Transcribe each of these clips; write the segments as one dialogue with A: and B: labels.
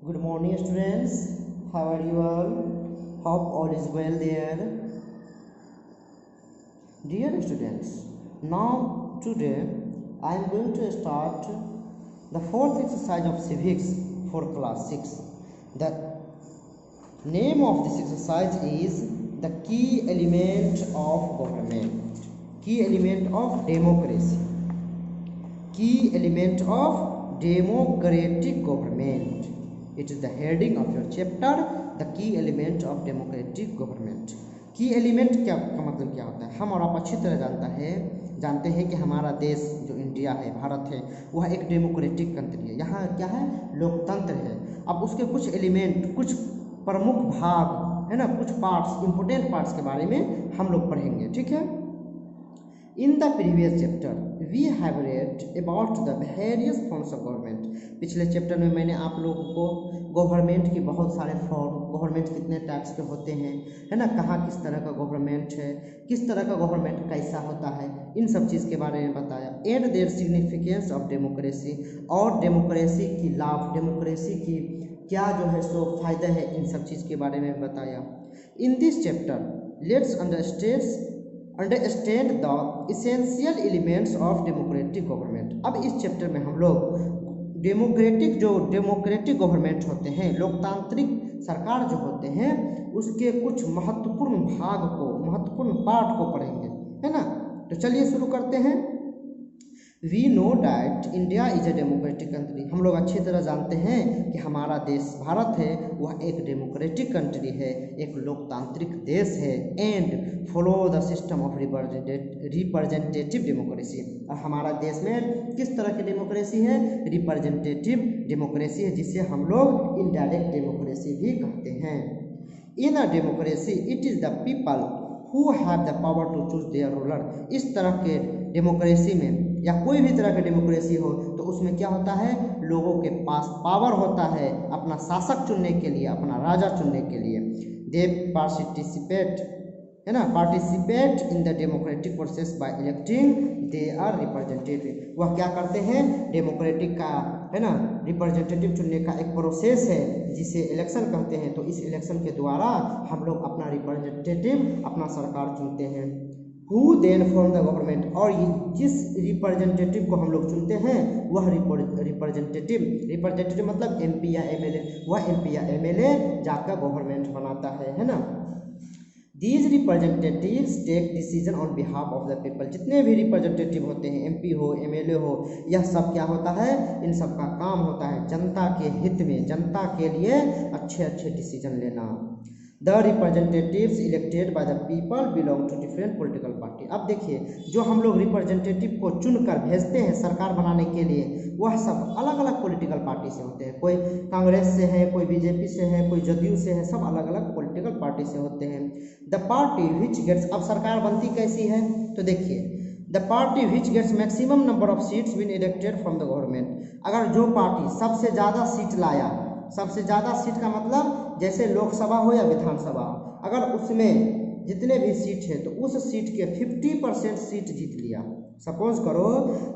A: Good morning, students. How are you all? Hope all is well there. Dear students, now today I am going to start the fourth exercise of civics for class 6. The name of this exercise is the key element of government, key element of democracy, key element of democratic government. It is the heading of your chapter, the key element of democratic government. की element क्या का मतलब क्या होता है? हम और आप अच्छी तरह जानते हैं कि हमारा देश जो इंडिया है, भारत है, वह एक डेमोक्रेटिक कंट्री है। यहाँ क्या है? लोकतंत्र है। अब उसके कुछ एलिमेंट, कुछ प्रमुख भाग है ना, कुछ पार्ट्स, इंपोर्टेंट पार्ट्स के बारे में हम लोग पढ़ेंगे, ठीक है। In the previous chapter we have read about the various forms of government. पिछले चैप्टर में मैंने आप लोगों को गवर्नमेंट की बहुत सारे फॉर्म, गवर्नमेंट कितने टाइप्स के होते हैं, है ना, कहाँ किस तरह का गवर्नमेंट है, किस तरह का गवर्नमेंट कैसा होता है, इन सब चीज़ के बारे में बताया। And their significance of democracy, और डेमोक्रेसी की लाभ, डेमोक्रेसी की क्या जो है सो फायदा है, इन सब चीज़ के बारे में बताया। In this chapter let's understand the essential elements of democratic government. अब इस चैप्टर में हम लोग डेमोक्रेटिक गवर्नमेंट होते हैं, लोकतांत्रिक सरकार जो होते हैं, उसके कुछ महत्वपूर्ण भाग को, महत्वपूर्ण पार्ट को पढ़ेंगे, है ना। तो चलिए शुरू करते हैं। We know that India is a democratic country. हम लोग अच्छी तरह जानते हैं कि हमारा देश भारत है, वह एक डेमोक्रेटिक कंट्री है, एक लोकतांत्रिक देश है। And follow the system of representative democracy. और हमारा देश में किस तरह की डेमोक्रेसी है? रिप्रेजेंटेटिव डेमोक्रेसी है, जिसे हम लोग इनडायरेक्ट डेमोक्रेसी भी कहते हैं। In a democracy it is the people who have the power to choose their ruler. इस तरह के डेमोक्रेसी में, या कोई भी तरह की डेमोक्रेसी हो, तो उसमें क्या होता है? लोगों के पास पावर होता है अपना शासक चुनने के लिए, अपना राजा चुनने के लिए। दे पार्टिसिपेट, है ना, participate in the democratic process by electing their representative. वह क्या करते हैं? डेमोक्रेटिक का, है ना, रिप्रेजेंटेटिव चुनने का एक प्रोसेस है जिसे इलेक्शन कहते हैं। तो इस इलेक्शन के द्वारा हम लोग अपना रिप्रेजेंटेटिव, अपना सरकार चुनते हैं। Who then form the government, और जिस रिप्रेजेंटेटिव को हम लोग चुनते हैं वह रिप्रेजेंटेटिव मतलब MP या MLA, वह MP या MLA जाकर गवर्नमेंट बनाता है ना। These representatives take decision on behalf of the people। जितने भी रिप्रेजेंटेटिव होते हैं, MP हो, MLA हो, यह सब क्या होता है? इन सब का काम होता है जनता के हित में, जनता के लिए अच्छे अच्छे डिसीजन लेना। The representatives elected by the people belong to different political party. अब देखिए, जो हम लोग रिप्रेजेंटेटिव को चुनकर भेजते हैं सरकार बनाने के लिए, वह सब अलग अलग पॉलिटिकल पार्टी से होते हैं। कोई कांग्रेस से है, कोई BJP से है, कोई जदयू से है, सब अलग अलग पॉलिटिकल पार्टी से होते हैं। द पार्टी विच गेट्स, अब सरकार बनती कैसी है? तो देखिए, the party which gets maximum number of seats been elected from the government. अगर जो पार्टी सबसे ज़्यादा सीट लाया, सबसे ज़्यादा सीट का मतलब जैसे लोकसभा हो या विधानसभा, अगर उसमें जितने भी सीट है तो उस सीट के 50% सीट जीत लिया। सपोज करो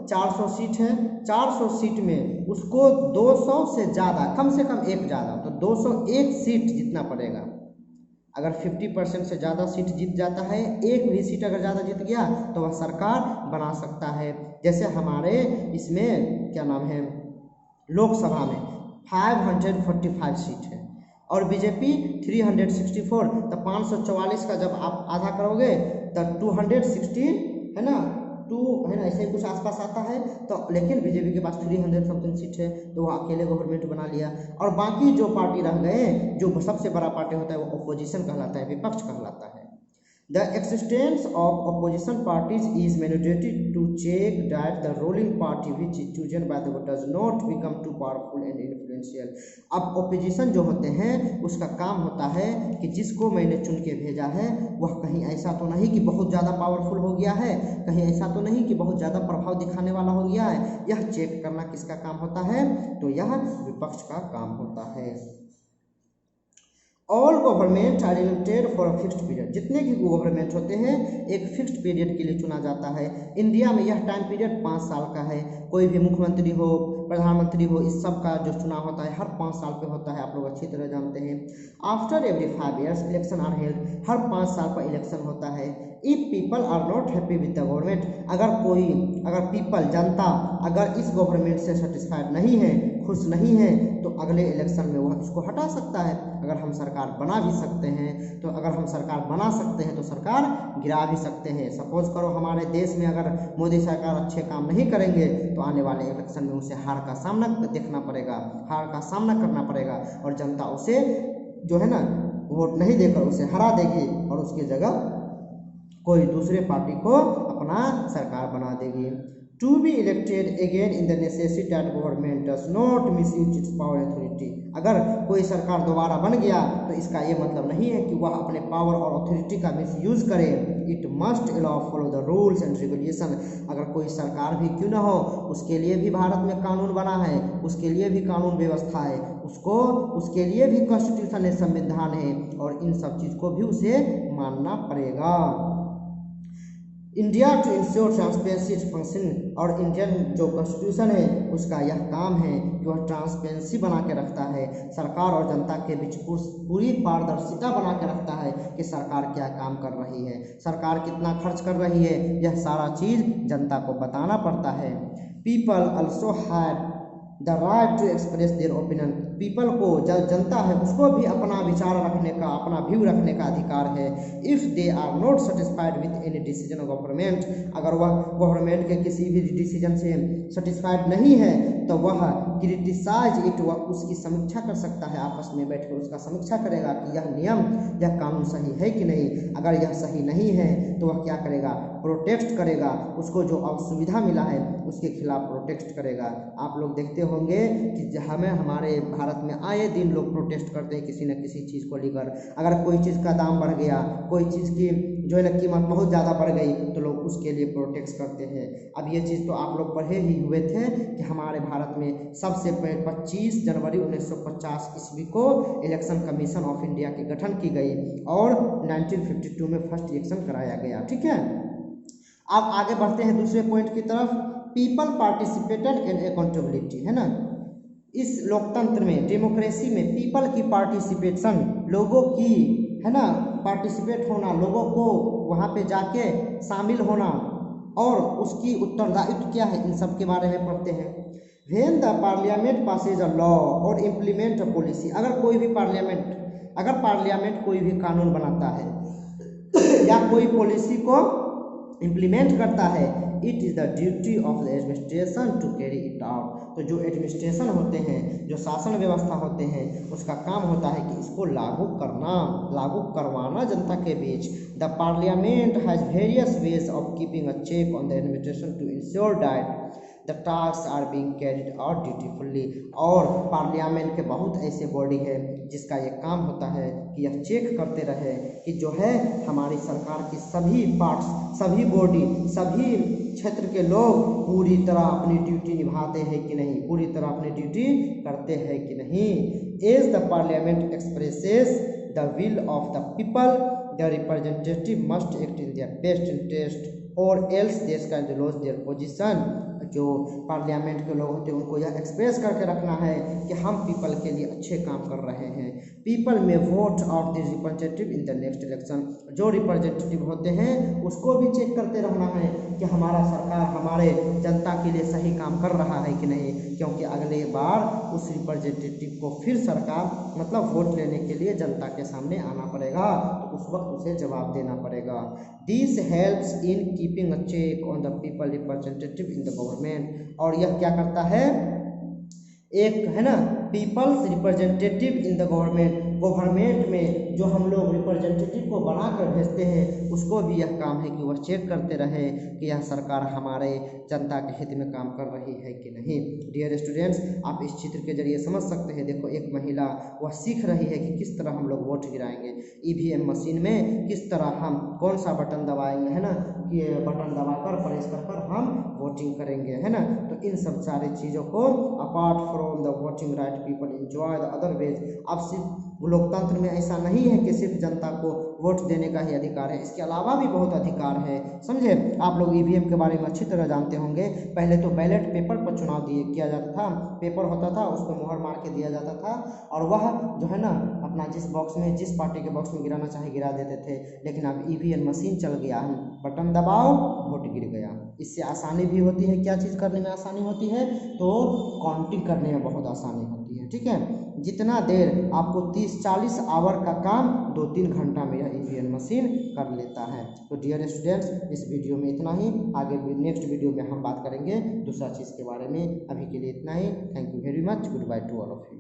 A: 400 सीट है, 400 सीट में उसको 200 से ज़्यादा, कम से कम एक ज़्यादा, तो 201 सीट जीतना पड़ेगा। अगर 50% से ज़्यादा सीट जीत जाता है, एक भी सीट अगर ज़्यादा जीत गया तो वह सरकार बना सकता है। जैसे हमारे इसमें क्या नाम है, लोकसभा में 545 सीट है और BJP 364, तो 544 का जब आप आधा करोगे तो 216, है ना, ऐसे ही कुछ आसपास आता है। तो लेकिन BJP के पास 300 समथिंग सीट है, तो वो अकेले गवर्नमेंट बना लिया। और बाकी जो पार्टी रह गए, जो सबसे बड़ा पार्टी होता है, वो अपोजिशन कहलाता है, विपक्ष कहलाता है। The existence of opposition parties is mandated to check that the ruling party which is chosen by the vote does not become too powerful and influential। अब opposition जो होते हैं उसका काम होता है कि जिसको मैंने चुन के भेजा है वह कहीं ऐसा तो नहीं कि बहुत ज़्यादा पावरफुल हो गया है, कहीं ऐसा तो नहीं कि बहुत ज़्यादा प्रभाव दिखाने वाला हो गया है। यह चेक करना किसका काम होता है? तो यह विपक्ष का काम होता है। All government are elected for a fixed period. जितने भी गवर्नमेंट होते हैं एक फिक्स्ड पीरियड के लिए चुना जाता है। इंडिया में यह टाइम पीरियड 5 साल का है। कोई भी मुख्यमंत्री हो, प्रधानमंत्री हो, इस सब का जो चुनाव होता है हर 5 साल पे होता है, आप लोग अच्छी तरह जानते हैं। After every 5 years election are held, हर 5 साल पर इलेक्शन होता है। If people are not happy with the government, अगर पीपल जनता अगर इस गवर्नमेंट से सेटिस्फाइड नहीं है, खुश नहीं है, तो अगले इलेक्शन में वह इसको हटा सकता है। अगर हम सरकार बना भी सकते हैं तो अगर हम सरकार बना सकते हैं तो सरकार गिरा भी सकते हैं। सपोज करो हमारे देश में अगर मोदी सरकार अच्छे काम नहीं करेंगे तो आने वाले इलेक्शन में उसे हार का सामना देखना पड़ेगा, हार का सामना करना पड़ेगा, और जनता उसे जो है ना वोट नहीं देकर उसे हरा देगी और उसकी जगह कोई दूसरे पार्टी को अपना सरकार बना देगी। To be elected again in the necessity that government does not misuse its power authority, अगर कोई सरकार दोबारा बन गया तो इसका ये मतलब नहीं है कि वह अपने पावर और अथॉरिटी का मिसयूज करे। It must allow follow the rules and regulation, अगर कोई सरकार भी क्यों ना हो उसके लिए भी भारत में कानून बना है, उसके लिए भी कानून व्यवस्था है, उसके लिए भी कॉन्स्टिट्यूशन है, संविधान है, और इन सब चीज़ को भी उसे मानना पड़ेगा। India to ensure transparency function, और इंडियन जो कॉन्स्टिट्यूशन है उसका यह काम है कि वह ट्रांसपेरेंसी बना के रखता है, सरकार और जनता के बीच पूरी पारदर्शिता बना के रखता है कि सरकार क्या काम कर रही है, सरकार कितना खर्च कर रही है, यह सारा चीज़ जनता को बताना पड़ता है। People also have the right to express their opinion, people को जो जनता है उसको भी अपना विचार रखने का, अपना व्यू रखने का अधिकार है। If they are not satisfied with any decision of government, अगर वह गवर्नमेंट के किसी भी डिसीजन से सेटिस्फाइड नहीं है तो वह क्रिटिसाइज इट, वह उसकी समीक्षा कर सकता है, आपस में बैठकर उसका समीक्षा करेगा कि यह नियम, यह कानून सही है कि नहीं। अगर यह सही नहीं है तो वह क्या करेगा, प्रोटेस्ट करेगा, उसको जो असुविधा मिला है उसके खिलाफ प्रोटेस्ट करेगा। आप लोग देखते होंगे कि हमारे भारत में आए दिन लोग प्रोटेस्ट करते हैं किसी न किसी चीज़ को लेकर। अगर कोई चीज़ का दाम बढ़ गया, कोई चीज़ की जो है ना कीमत बहुत ज़्यादा बढ़ गई तो लोग उसके लिए प्रोटेस्ट करते हैं। अब ये चीज़ तो आप लोग पढ़े ही हुए थे कि हमारे भारत में सबसे पहले 25 जनवरी 1950 ईस्वी को इलेक्शन कमीशन ऑफ इंडिया की गठन की गई और 1952 में फर्स्ट इलेक्शन कराया गया। ठीक है, अब आगे बढ़ते हैं दूसरे पॉइंट की तरफ। पीपल पार्टिसिपेटेड एंड अकाउंटेबिलिटी, है ना, इस लोकतंत्र में, डेमोक्रेसी में पीपल की पार्टिसिपेशन, लोगों की, है ना, पार्टिसिपेट होना, लोगों को वहाँ पे जाके शामिल होना और उसकी उत्तरदायित्व क्या है, इन सब के बारे में पढ़ते हैं। When the parliament passes a law और इम्प्लीमेंट अ पॉलिसी, अगर पार्लियामेंट कोई भी कानून बनाता है या कोई पॉलिसी को इम्प्लीमेंट करता है, it is the duty of the administration to carry it out, तो जो एडमिनिस्ट्रेशन होते हैं, जो शासन व्यवस्था होते हैं, उसका काम होता है कि इसको लागू करवाना जनता के बीच। The parliament has various ways of keeping a check on the administration to ensure that the task are being carried out dutifully, और पार्लियामेंट के बहुत ऐसे बॉडी है जिसका ये काम होता है कि यह चेक करते रहे कि जो है हमारी सरकार की सभी पार्ट्स, सभी बॉडी, सभी क्षेत्र के लोग पूरी तरह अपनी ड्यूटी निभाते हैं कि नहीं, पूरी तरह अपनी ड्यूटी करते हैं कि नहीं। As the parliament expresses the will of the people, the representative must act in their best interest और एल्स देश का लॉस देयर पोजीशन। जो पार्लियामेंट के लोग होते हैं उनको यह एक्सप्रेस करके रखना है कि हम पीपल के लिए अच्छे काम कर रहे हैं। पीपल में vote out the representative in the next election, जो रिप्रेजेंटेटिव होते हैं उसको भी चेक करते रहना है कि हमारा सरकार हमारे जनता के लिए सही काम कर रहा है कि नहीं, क्योंकि अगले बार उस रिप्रेजेंटेटिव को फिर सरकार मतलब वोट लेने के लिए जनता के सामने आना पड़ेगा, तो उस वक्त उसे जवाब देना पड़ेगा। This helps in keeping a check on the people representative in the government, और यह क्या करता है, एक है ना people's representative in the government में जो हम लोग रिप्रेजेंटेटिव को बना कर भेजते हैं उसको भी यह काम है कि वह चेक करते रहे कि यह सरकार हमारे जनता के हित में काम कर रही है कि नहीं। डियर स्टूडेंट्स, आप इस चित्र के जरिए समझ सकते हैं। देखो, एक महिला वह सीख रही है कि किस तरह हम लोग वोट गिराएंगे, ईवीएम मशीन में किस तरह हम कौन सा बटन दबाएंगे, है ना, कि बटन दबाकर प्रेस कर हम वोटिंग करेंगे, है ना। तो इन सब सारी चीज़ों को apart from the voting right people enjoy the other ways. अब सिर्फ लोकतंत्र में ऐसा नहीं है कि सिर्फ जनता को वोट देने का ही अधिकार है, इसके अलावा भी बहुत अधिकार है, समझे। आप लोग ईवीएम के बारे में अच्छी तरह जानते होंगे। पहले तो बैलेट पेपर पर चुनाव किया जाता था, पेपर होता था, उस पर मुहर मार के दिया जाता था, और वह जो है ना अपना जिस बॉक्स में, जिस पार्टी के बॉक्स में गिराना चाहे गिरा देते थे। लेकिन अब ईवीएम मशीन चल गया है, बटन दबाओ वोट गिर गया। इससे आसानी भी होती है, क्या चीज़ करने में आसानी होती है, तो काउंटिंग करने में बहुत आसानी होती है, ठीक है। जितना देर आपको 30-40 आवर का काम 2-3 घंटा में यह ईवीएम मशीन कर लेता है। तो डियर स्टूडेंट्स, इस वीडियो में इतना ही, आगे नेक्स्ट वीडियो में हम बात करेंगे दूसरा चीज़ के बारे में। अभी के लिए इतना ही। Thank you very much, goodbye to all of you.